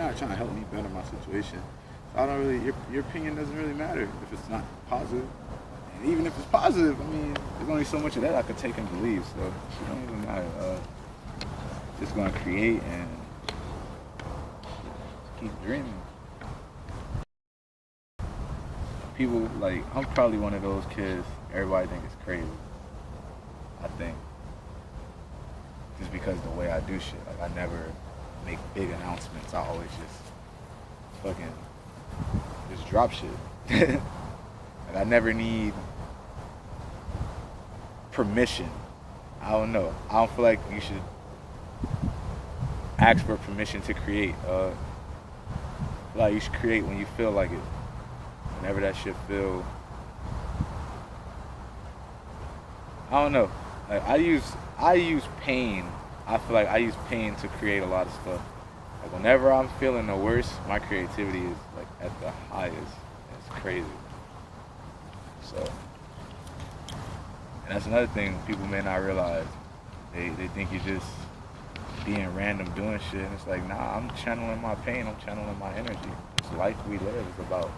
not trying to help me better my situation. So I don't really, your opinion doesn't really matter if it's not positive. And even if it's positive, I mean, there's only so much of that I could take and believe. So it don't even matter. Just gonna create and keep dreaming. People, like, I'm probably one of those kids everybody think is crazy. I think. Just because the way I do shit. Like, I never make big announcements. I always just drop shit. Like, I never need permission. I don't know. I don't feel like you should ask for permission to create. Like, you should create when you feel like it. Whenever that shit feel, I don't know. Like, I use pain. I feel like I use pain to create a lot of stuff. Like, whenever I'm feeling the worst, my creativity is like at the highest. It's crazy. So, and that's another thing people may not realize. They think you're just being random doing shit, and it's like, nah, I'm channeling my pain. I'm channeling my energy. This life we live is about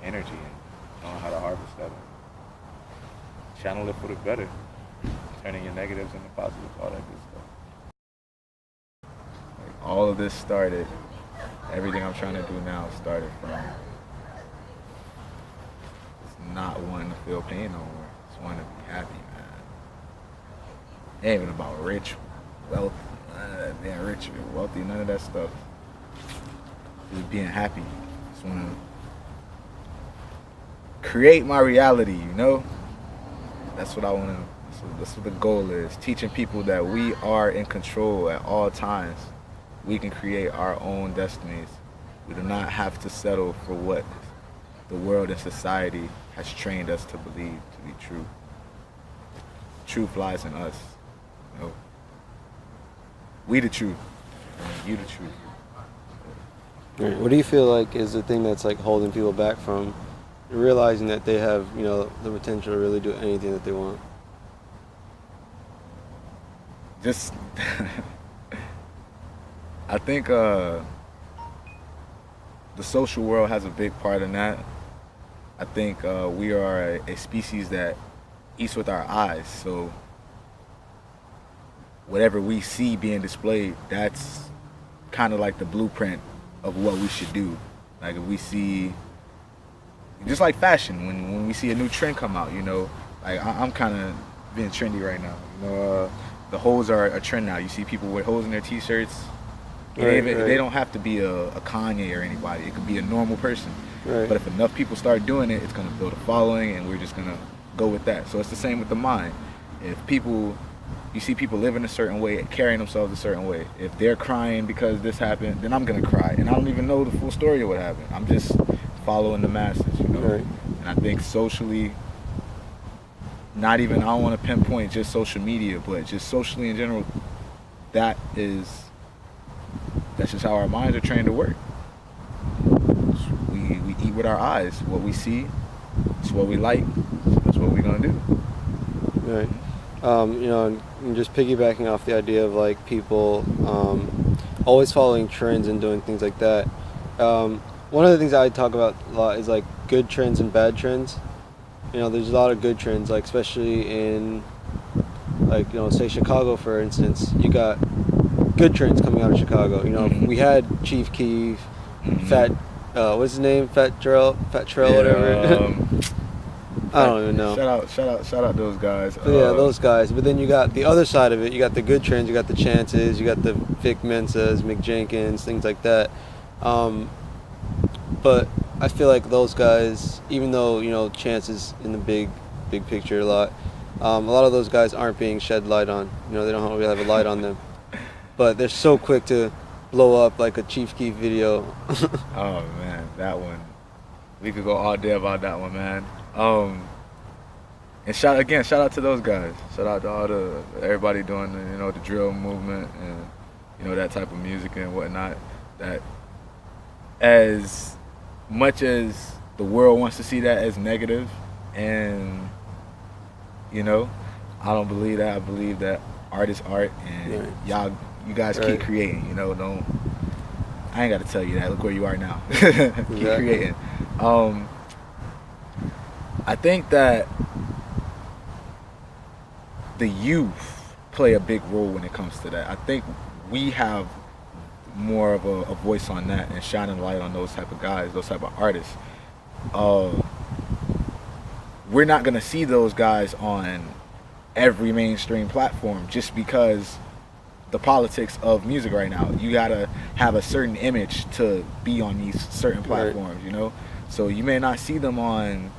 energy and knowing how to harvest that. Channel it for the better. Turning your negatives into positives, all that good stuff. Like, all of this started, everything I'm trying to do now started from just not wanting to feel pain no more. Just wanting to be happy, man. It ain't even about rich, wealth, being rich or wealthy, none of that stuff. Just being happy. Just want to create my reality, you know? That's what I want to, that's what the goal is. Teaching people that we are in control at all times. We can create our own destinies. We do not have to settle for what the world and society has trained us to believe to be true. Truth lies in us. You know? We the truth. And you the truth. Right. What do you feel like is the thing that's like holding people back from realizing that they have, you know, the potential to really do anything that they want? Just, I think the social world has a big part in that. I think we are a species that eats with our eyes. So whatever we see being displayed, that's kind of like the blueprint of what we should do. Like, if we see, just like fashion, when we see a new trend come out, you know, like I'm kind of being trendy right now. You know, the hoes are a trend now. You see people with hoes in their t-shirts. Right. They don't have to be a Kanye or anybody. It could be a normal person. Right. But if enough people start doing it, it's going to build a following, and we're just going to go with that. So it's the same with the mind. If you see people living a certain way, carrying themselves a certain way. If they're crying because this happened, then I'm going to cry. And I don't even know the full story of what happened. I'm just following the masses, you know. Right. And I think socially, not even, I don't want to pinpoint just social media, but just socially in general, that's just how our minds are trained to work. We eat with our eyes. What we see, it's what we like. That's what we're going to do. Right. You know, and just piggybacking off the idea of like people always following trends and doing things like that. One of the things I talk about a lot is like good trends and bad trends. You know, there's a lot of good trends, like especially in, like, you know, say Chicago, for instance. You got good trends coming out of Chicago. You know, we had Chief Keef, Fat, what's his name? Fat Trail, yeah, whatever. I don't even know. Shout out those guys. But yeah, those guys. But then you got the other side of it. You got the good trends. You got the Chances. You got the Vic Mensahs, Mick Jenkins, things like that. But I feel like those guys, even though, you know, Chances in the big picture a lot of those guys aren't being shed light on. You know, they don't really have a light on them. But they're so quick to blow up like a Chief Keef video. Oh man, that one. We could go all day about that one, man. And shout out to those guys. Shout out to everybody doing the, you know, the drill movement and, you know, that type of music and whatnot. That, as much as the world wants to see that as negative, and, you know, I don't believe that. I believe that art is art, and you guys keep creating. You know, I ain't got to tell you that. Look where you are now. Keep creating. I think that the youth play a big role when it comes to that. I think we have more of a voice on that and shining light on those type of guys, those type of artists. We're not gonna see those guys on every mainstream platform just because the politics of music right now. You gotta have a certain image to be on these certain platforms, you know. So you may not see them on,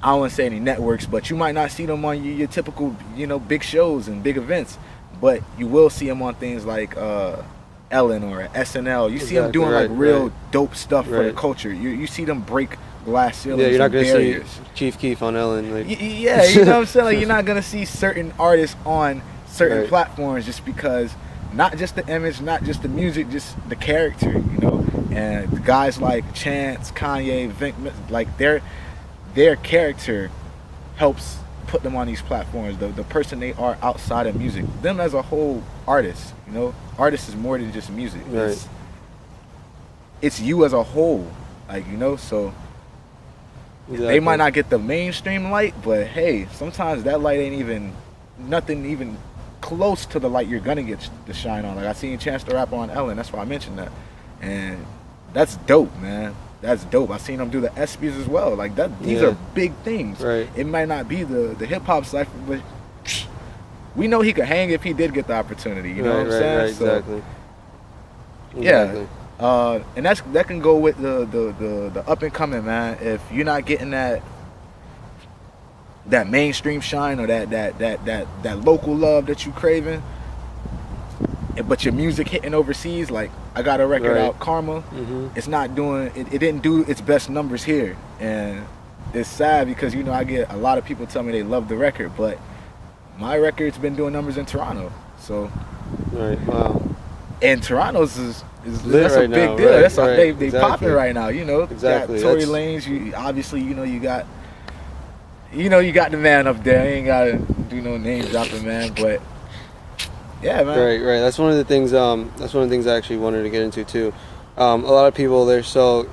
I don't want to say any networks, but you might not see them on your typical, you know, big shows and big events. But you will see them on things like Ellen or SNL. You see them doing like real dope stuff for the culture. You see them break glass ceilings. Yeah, you're not gonna see Chief Keef on Ellen. Like. Yeah, you know what I'm saying. Like, you're not gonna see certain artists on certain platforms just because, not just the image, not just the music, just the character. You know, and guys like Chance, Kanye, Vink, like their character helps put them on these platforms. The person they are outside of music, them as a whole artist, you know, artist is more than just music. It's you as a whole, like, you know. So they might not get the mainstream light, but hey, sometimes that light ain't even nothing even close to the light you're gonna get to shine on. Like, I seen Chance the Rapper on Ellen, that's why I mentioned that, and that's dope, man. That's dope. I seen him do the ESPYs as well. Like that, these are big things. It might not be the hip hop cypher, but we know he could hang if he did get the opportunity. You know what I'm saying? Exactly. Yeah. And that can go with the up and coming, man. If you're not getting that mainstream shine or that local love that you craving, but your music hitting overseas, like I got a record out, Karma. It's not doing it didn't do its best numbers here, and it's sad because, you know, I get a lot of people tell me they love the record, but my record's been doing numbers in Toronto. So wow. And Toronto's is that's a big deal. That's they popping exactly. right now, you know. Exactly. Got Tory Lanez, you obviously, you know, you got the man up there. You ain't gotta do no name dropping, man, but yeah, man. Right. That's one of the things. That's one of the things I actually wanted to get into too. A lot of people they're so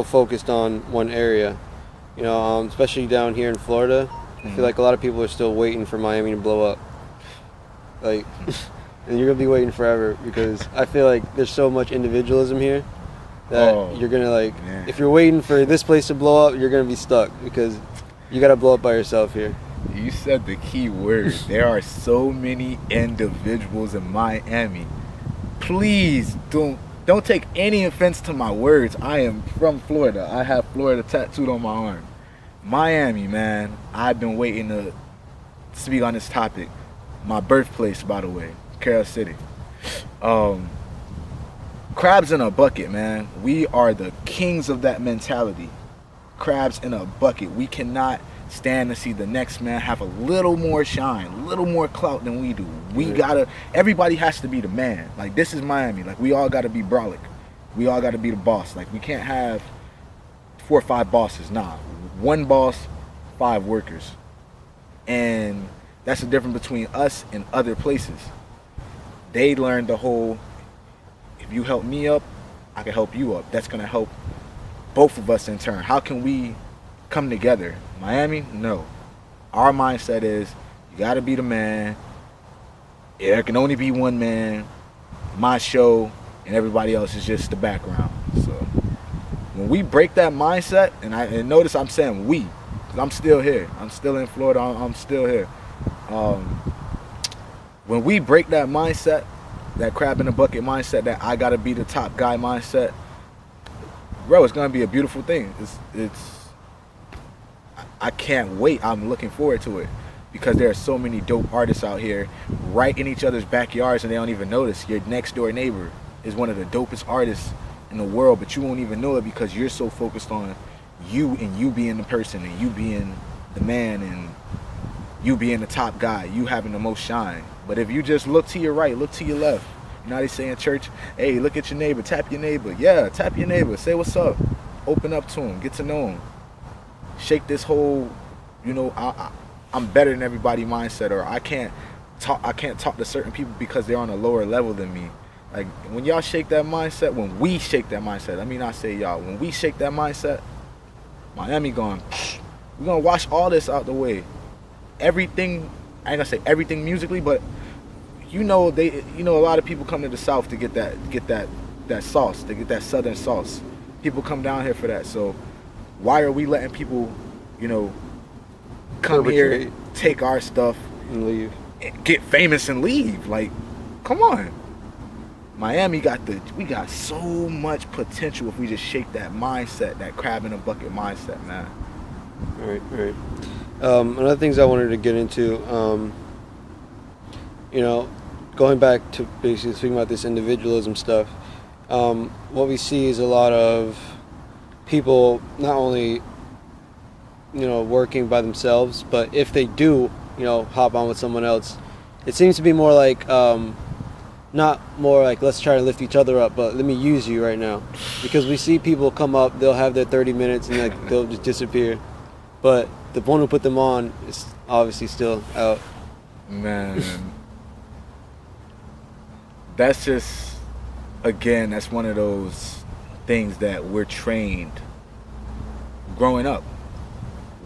focused on one area, you know, especially down here in Florida. I feel like a lot of people are still waiting for Miami to blow up. Like, and you're gonna be waiting forever because I feel like there's so much individualism here that you're gonna if you're waiting for this place to blow up, you're gonna be stuck because you gotta blow up by yourself here. You said the key word. There are so many individuals in Miami. Please don't take any offense to my words. I am from Florida. I have Florida tattooed on my arm. Miami, man. I've been waiting to speak on this topic. My birthplace, by the way, Carroll City. Crabs in a bucket, man. We are the kings of that mentality. Crabs in a bucket. We cannot stand to see the next man have a little more shine, a little more clout than we do. Everybody has to be the man. Like, this is Miami. Like, we all gotta be brolic. We all gotta be the boss. Like, we can't have 4 or 5 bosses. Nah, 1 boss, 5 workers. And that's the difference between us and other places. They learned the whole, if you help me up, I can help you up. That's gonna help both of us in turn. How can we come together? Miami, no. Our mindset is you gotta be the man. There can only be one man, my show, and everybody else is just the background. So when we break that mindset, and notice I'm saying we, because I'm still here. I'm still in Florida. I'm still here. When we break that mindset, that crab in the bucket mindset, that I gotta be the top guy mindset, bro, it's gonna be a beautiful thing. I can't wait. I'm looking forward to it because there are so many dope artists out here right in each other's backyards and they don't even notice. Your next door neighbor is one of the dopest artists in the world, but you won't even know it because you're so focused on you and you being the person and you being the man and you being the top guy, you having the most shine. But if you just look to your right, look to your left, you know how they say in church, hey, look at your neighbor, tap your neighbor. Yeah, tap your neighbor, say what's up, open up to him, get to know him. Shake this whole, you know, I'm better than everybody mindset, or I can't talk to certain people because they're on a lower level than me. Like when y'all shake that mindset, when we shake that mindset, let me not say y'all, when we shake that mindset, Miami gone. We're gonna wash all this out the way. Everything, I ain't gonna say everything musically, but a lot of people come to the South to get that sauce, to get that Southern sauce. People come down here for that. So why are we letting people, come here, take our stuff and leave, get famous and leave? Like, come on. Miami we got so much potential if we just shake that mindset, that crab in a bucket mindset, man. Right. Another things I wanted to get into, going back to basically speaking about this individualism stuff, what we see is a lot of people not only, working by themselves, but if they do, hop on with someone else, it seems to be more like, not more like let's try to lift each other up, but let me use you right now. Because we see people come up, they'll have their 30 minutes and they'll just disappear. But the one who put them on is obviously still out. Man, that's just, again, that's one of those things that we're trained growing up.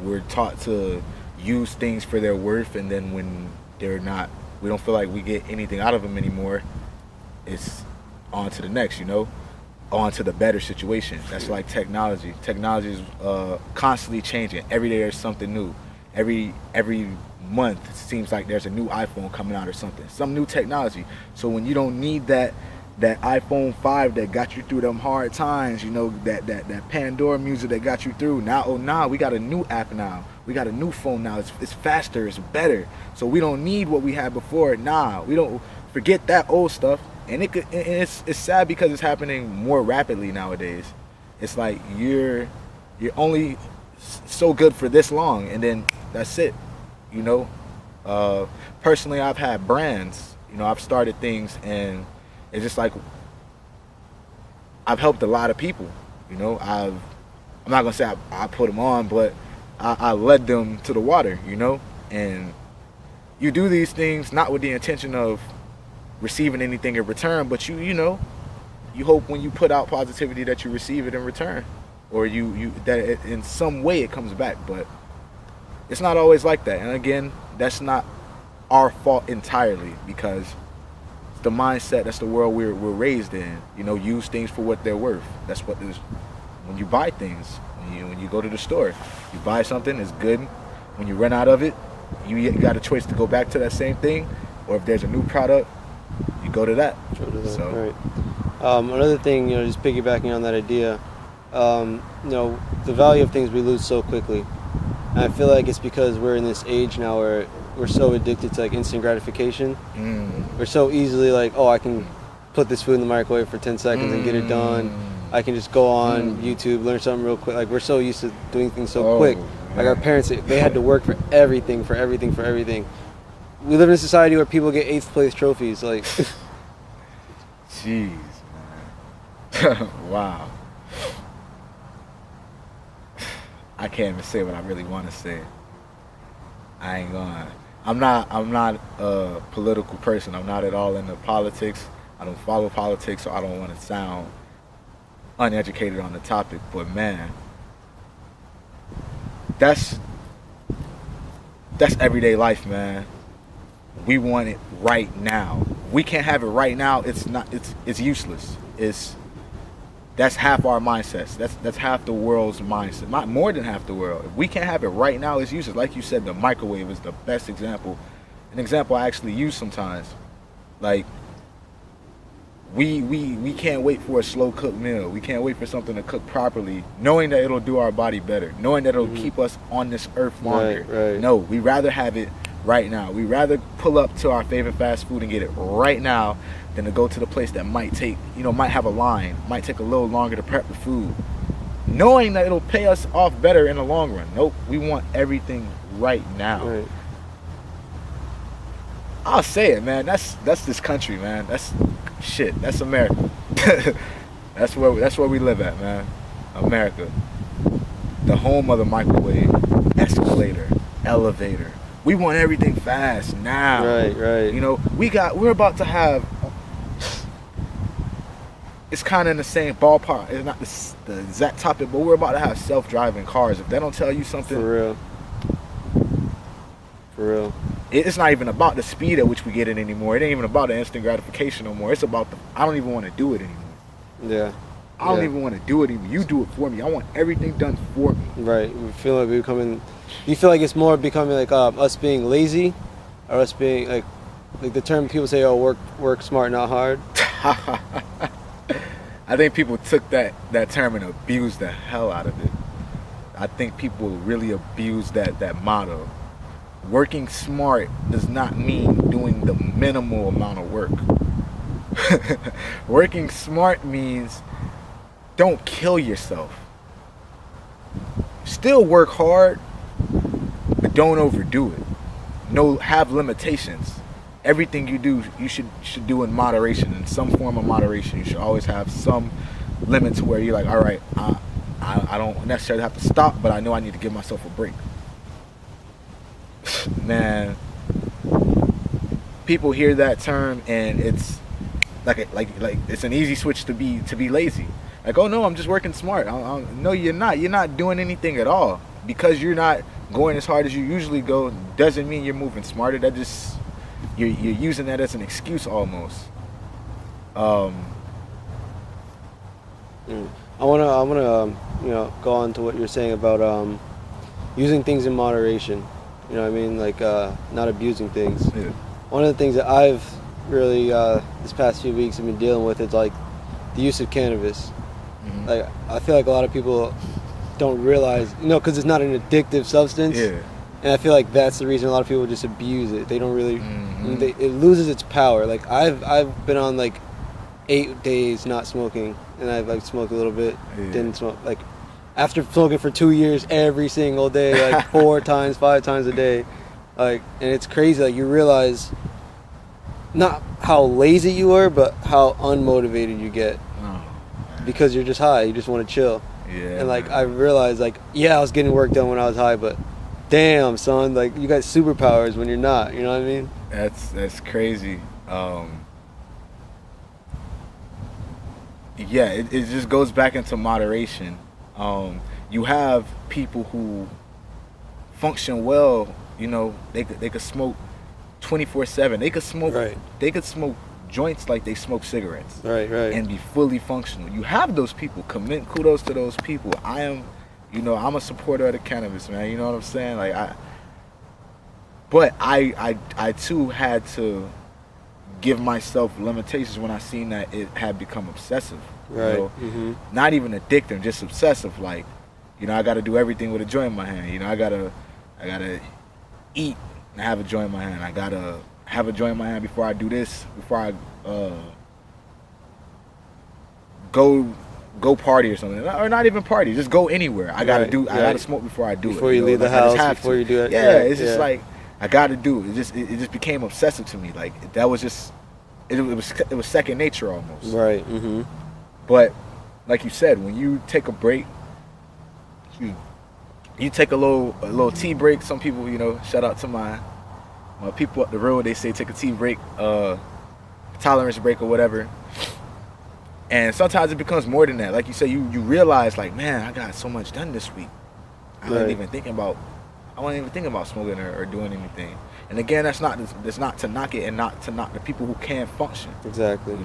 We're taught to use things for their worth, and then when they're not, we don't feel like we get anything out of them anymore, it's on to the next, on to the better situation. That's like technology. Technology is constantly changing. Every day there's something new. Every month it seems like there's a new iPhone coming out or something, some new technology. So when you don't need that iPhone 5 that got you through them hard times, that Pandora music that got you through, now we got a new app now. We got a new phone now. It's faster, it's better. So we don't need what we had before. We don't forget that old stuff. And it's sad because it's happening more rapidly nowadays. It's like you're only so good for this long, and then that's it. Personally, I've had brands. I've started things, and it's just like I've helped a lot of people. I'm not gonna say I put them on, but I led them to the water. And you do these things not with the intention of receiving anything in return, but you hope when you put out positivity that you receive it in return, or that in some way it comes back. But it's not always like that. And again, that's not our fault entirely, because the mindset, that's the world we're raised in. Use things for what they're worth. That's what is when you buy things. When you go to the store, you buy something, it's good. When you run out of it, you got a choice to go back to that same thing, or if there's a new product, you go to that. So. Right. Another thing, just piggybacking on that idea, the value of things we lose so quickly. And I feel like it's because we're in this age now where we're so addicted to like instant gratification. We're so easily like, I can put this food in the microwave for 10 seconds and get it done. I can just go on YouTube, learn something real quick. Like, we're so used to doing things so quick. Man. Like, our parents, they had to work for everything. We live in a society where people get 8th place trophies. Like, jeez, man. Wow. I can't even say what I really want to say. I ain't gonna. I'm not a political person. I'm not at all into politics. I don't follow politics, so I don't want to sound uneducated on the topic. But man, that's everyday life, man. We want it right now. We can't have it right now. It's useless. That's half our mindsets. That's half the world's mindset. Not more than half the world. If we can't have it right now, it's useless. Like you said, the microwave is the best example. An example I actually use sometimes. Like, we can't wait for a slow cooked meal. We can't wait for something to cook properly, knowing that it'll do our body better, knowing that it'll keep us on this earth longer. Right. No, we rather have it right now. We rather pull up to our favorite fast food and get it right now than to go to the place that might have a line, might take a little longer to prep the food, knowing that it'll pay us off better in the long run. Nope, we want everything right now. Right. I'll say it, man. That's this country, man. That's America. that's where we live at, man. America, the home of the microwave, escalator, elevator. We want everything fast now. Right. We're about to have it's kind of in the same ballpark. It's not the exact topic, but we're about to have self-driving cars. If that don't tell you something, For real. It's not even about the speed at which we get it anymore. It ain't even about the instant gratification no more. It's about I don't even want to do it anymore. Yeah. I don't even want to do it anymore. You do it for me. I want everything done for me. Right. We feel like we're becoming. You feel like it's more becoming like us being lazy, or us being like the term people say, "Oh, work smart, not hard." I think people took that term and abused the hell out of it. I think people really abuse that motto. Working smart does not mean doing the minimal amount of work. Working smart means don't kill yourself. Still work hard, but don't overdo it. Have limitations. Everything you do, you should do in moderation, in some form of moderation. You should always have some limit to where you're like, all right, I don't necessarily have to stop, but I know I need to give myself a break. Man, people hear that term and it's like it's an easy switch to be lazy. Like, oh no, I'm just working smart. No, you're not. You're not doing anything at all. Because you're not going as hard as you usually go doesn't mean you're moving smarter. That just you're using that as an excuse almost. I wanna go on to what you're saying about using things in moderation. You know what I mean? Like not abusing things. Yeah. One of the things that I've really this past few weeks have been dealing with is like the use of cannabis. Mm-hmm. Like I feel like a lot of people don't realize, because it's not an addictive substance. Yeah. And I feel like that's the reason a lot of people just abuse it. They don't really. Mm-hmm. It loses its power. Like I've been on like 8 days not smoking, and I've like smoked a little bit. Yeah. Didn't smoke like after smoking for 2 years every single day, like 4 times, 5 times a day. Like, and it's crazy. Like you realize not how lazy you are, but how unmotivated you get because you're just high. You just want to chill. Yeah. And like I realized, like I was getting work done when I was high, but damn, son, like you got superpowers when you're not. You know what I mean? That's crazy. It just goes back into moderation. You have people who function well. They could smoke 24/7. They could smoke. Right. They could smoke joints like they smoke cigarettes. Right. And be fully functional. You have those people. Kudos to those people. I'm a supporter of the cannabis, man. You know what I'm saying? Like I too had to give myself limitations when I seen that it had become obsessive. Right. Mm-hmm. Not even addictive, just obsessive. Like, I got to do everything with a joint in my hand. I gotta eat and have a joint in my hand. I gotta have a joint in my hand before I do this. Before I go party or something, or not even party. Just go anywhere. I gotta I gotta smoke before I do it. Before you leave the house, before you do it. Yeah, it's just like I gotta do it. It just became obsessive to me. Like that was just it was second nature almost. Right. Mm-hmm. But like you said, when you take a break, you take a little tea break. Some people, shout out to my people up the road. They say take a tea break, tolerance break or whatever. And sometimes it becomes more than that. Like you say, you realize, like, man, I got so much done this week. I wasn't even thinking about smoking or doing anything. And again, that's not to knock it and not to knock the people who can function. Exactly.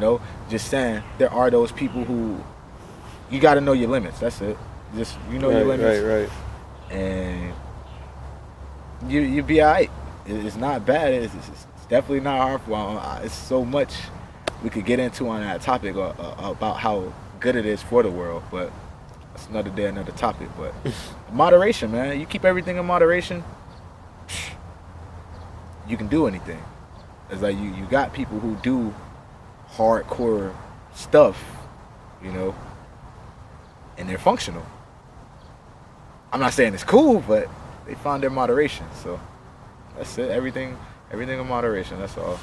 Just saying there are those people who you got to know your limits. That's it. Just your limits. Right. And you be alright. It's not bad. It's definitely not harmful. It's so much we could get into on that topic about how good it is for the world, but that's another day, another topic. But moderation, man. You keep everything in moderation, you can do anything. It's like you got people who do hardcore stuff, and they're functional. I'm not saying it's cool, but they found their moderation. So that's it. Everything in moderation. That's all.